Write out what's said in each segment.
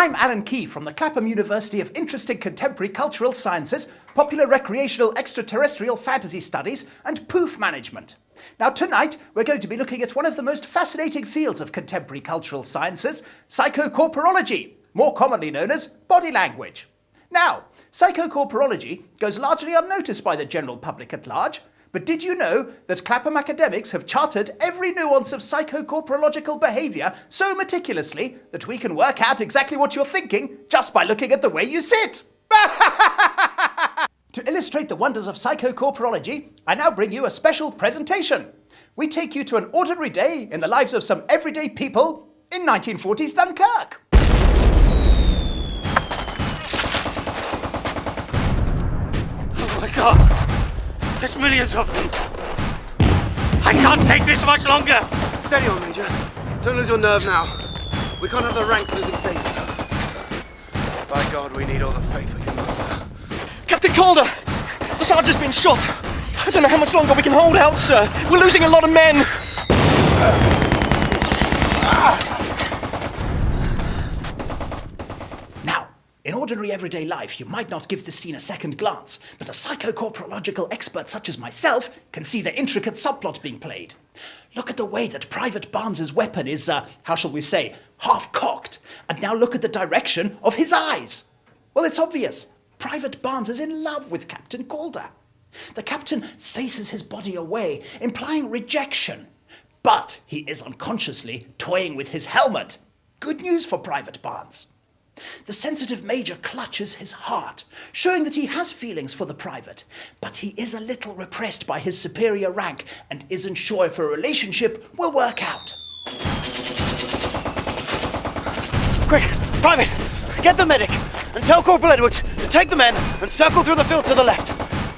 I'm Alan Quay from the Clapham University of Interesting Contemporary Cultural Sciences, Popular Recreational Extraterrestrial Fantasy Studies and Poof Management. Now tonight we're going to be looking at one of the most fascinating fields of contemporary cultural sciences, psychocorporology, more commonly known as body language. Now, psychocorporology goes largely unnoticed by the general public at large, but did you know that Clapham academics have charted every nuance of psychocorporological behaviour so meticulously that we can work out exactly what you're thinking just by looking at the way you sit? To illustrate the wonders of psychocorporology, I now bring you a special presentation. We take you to an ordinary day in the lives of some everyday people in 1940s Dunkirk. Oh my God! There's millions of them! I can't take this much longer! Steady on, Major. Don't lose your nerve now. We can't have the ranks losing faith. By God, we need all the faith we can muster. Captain Calder! The sergeant's been shot! I don't know how much longer we can hold out, sir. We're losing a lot of men! Now, in ordinary everyday life, you might not give this scene a second glance, but a psychocorporological expert such as myself can see the intricate subplot being played. Look at the way that Private Barnes's weapon is, how shall we say, half-cocked, and now look at the direction of his eyes. Well, it's obvious. Private Barnes is in love with Captain Calder. The captain faces his body away, implying rejection, but he is unconsciously toying with his helmet. Good news for Private Barnes. The sensitive major clutches his heart, showing that he has feelings for the private, but he is a little repressed by his superior rank and isn't sure if a relationship will work out. Quick, Private, get the medic and tell Corporal Edwards to take the men and circle through the field to the left.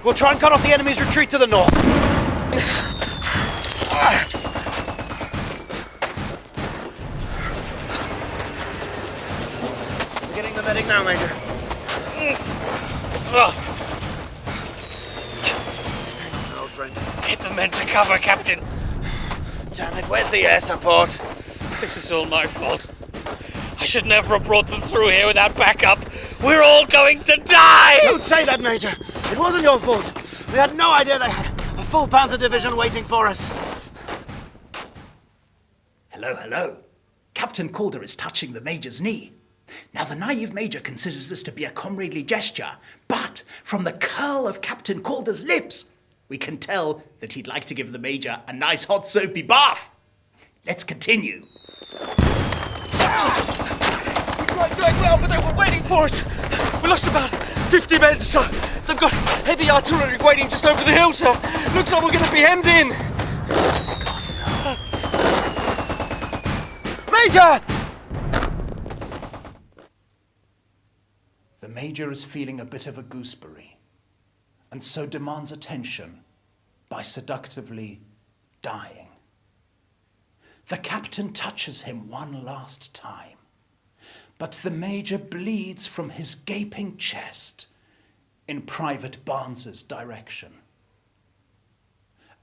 We'll try and cut off the enemy's retreat to the north. We're getting the medic now, Major. Old friend. Get the men to cover, Captain! Damn it, where's the air support? This is all my fault. I should never have brought them through here without backup. We're all going to die! Don't say that, Major. It wasn't your fault. We had no idea they had a full Panzer division waiting for us. Hello, hello. Captain Calder is touching the major's knee. Now, the naive major considers this to be a comradely gesture, but from the curl of Captain Calder's lips, we can tell that he'd like to give the major a nice hot soapy bath. Let's continue. Right, going well, but they were waiting for us. We lost about 50 men, sir. They've got heavy artillery waiting just over the hill, sir. Looks like we're going to be hemmed in. Major! The major is feeling a bit of a gooseberry, and so demands attention by seductively dying. The captain touches him one last time, but the major bleeds from his gaping chest in Private Barnes's direction.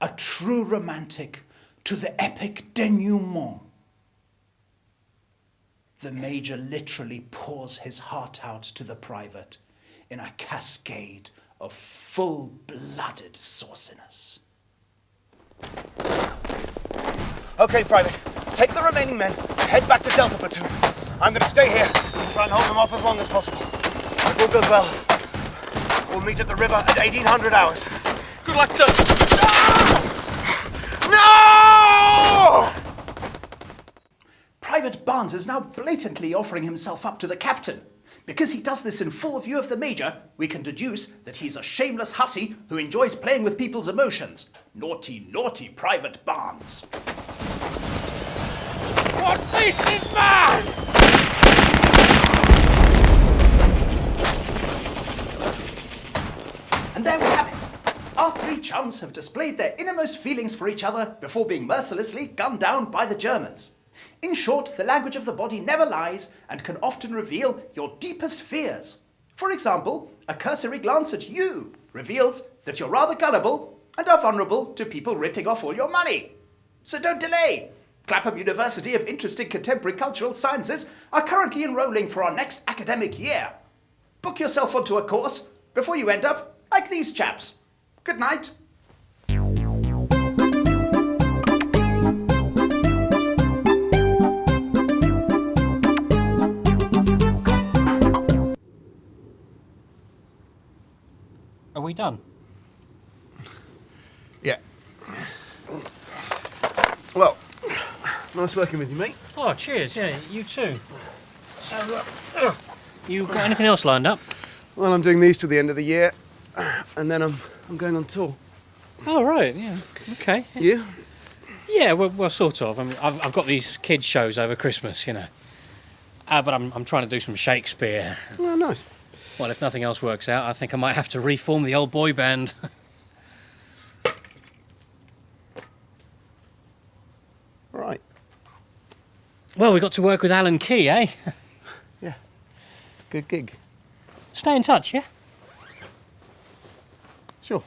A true romantic to the epic denouement. The major literally pours his heart out to the private in a cascade of full-blooded sauciness. Okay, Private. Take the remaining men and head back to Delta Platoon. I'm going to stay here and try and hold them off as long as possible. If all goes well, we'll meet at the river at 1800 hours. Good luck, sir. No! Private Barnes is now blatantly offering himself up to the captain. Because he does this in full view of the major, we can deduce that he's a shameless hussy who enjoys playing with people's emotions. Naughty, naughty Private Barnes. What beast is mad? And there we have it. Our three chums have displayed their innermost feelings for each other before being mercilessly gunned down by the Germans. In short, the language of the body never lies and can often reveal your deepest fears. For example, a cursory glance at you reveals that you're rather gullible and are vulnerable to people ripping off all your money. So don't delay. Clapham University of Interesting Contemporary Cultural Sciences are currently enrolling for our next academic year. Book yourself onto a course before you end up like these chaps. Good night. Are we done? Yeah. Well, nice working with you, mate. Oh, cheers. Yeah, you too. So, you got anything else lined up? Well, I'm doing these till the end of the year, and then I'm going on tour. Oh, right. Yeah. Okay. You? Yeah. Well, sort of. I mean, I've got these kids shows over Christmas, you know. But I'm trying to do some Shakespeare. Oh, nice. Well, if nothing else works out, I think I might have to reform the old boy band. Right. Well, we got to work with Alan Quay, eh? Yeah. Good gig. Stay in touch, yeah? Sure.